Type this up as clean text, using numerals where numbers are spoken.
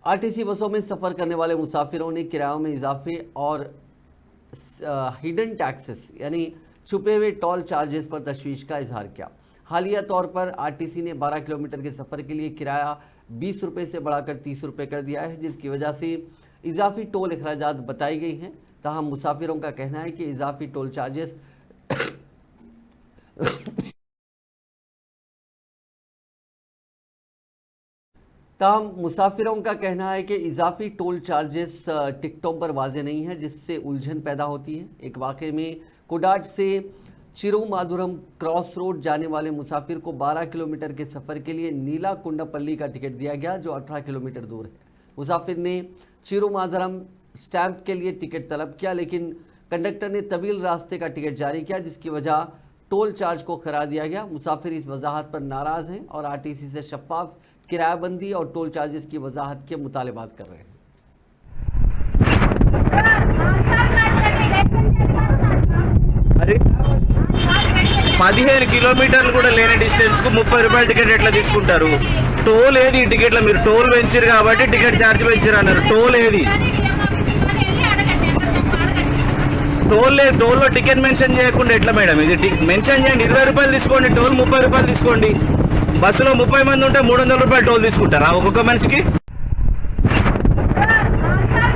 RTC बसों में सफ़र करने वाले मुसाफिरों ने किरायों में इजाफे और हिडन टैक्सेस यानी छुपे हुए टोल चार्जेस पर तशवीश का इजहार किया। हालिया तौर पर आरटीसी ने 12 किलोमीटर के सफ़र के लिए किराया 20 रुपये से बढ़ाकर 30 रुपये कर दिया है, जिसकी वजह से इजाफी टोल अखराजात बताई गई हैं। ताहम मुसाफिरों का कहना है कि इजाफी टोल चार्जेस ताहम मुसाफिरों का कहना है कि इजाफी टोल चार्जेस टिकटों पर वाज़ेह नहीं है, जिससे उलझन पैदा होती है। एक वाक़े में कुडाट से चिरुमाधुरम क्रॉस रोड जाने वाले मुसाफिर को 12 किलोमीटर के सफ़र के लिए नीला कुंडापल्ली का टिकट दिया गया, जो 18 किलोमीटर दूर है। मुसाफिर ने चिरुमाधुरम स्टैंप के लिए टिकट तलब किया, लेकिन कंडक्टर ने तवील रास्ते का टिकट जारी किया, जिसकी वजह टोल चार्ज को करार दिया गया। मुसाफिर इस वजाहत पर नाराज़ हैं और आरटीसी से शफाफ किरायाबंदी और टोल चार्जेस की वजाहत के मुतालबात कर रहे हैं। अरे 15 కిలోమీటర్లు కూడా లేని డిస్టెన్స్ కు 30 రూపాయల టికెట్ ఎట్లా తీసుకుంటారు? టోల్ ఏది ఈ టికెట్ల? మీరు టోల్ పెంచారు కాబట్టి టికెట్ ఛార్జ్ పెంచారు అన్నారు. టోల్ ఏది? టోల్ లేదు. టోల్లో టికెట్ మెన్షన్ చేయకుండా ఎట్లా మేడం? ఇది మెన్షన్ చేయండి. 20 రూపాయలు తీసుకోండి, టోల్ 30 రూపాయలు తీసుకోండి. బస్సులో 30 మంది ఉంటే 300 రూపాయలు టోల్ తీసుకుంటారా ఒక్కొక్క మనిషికి?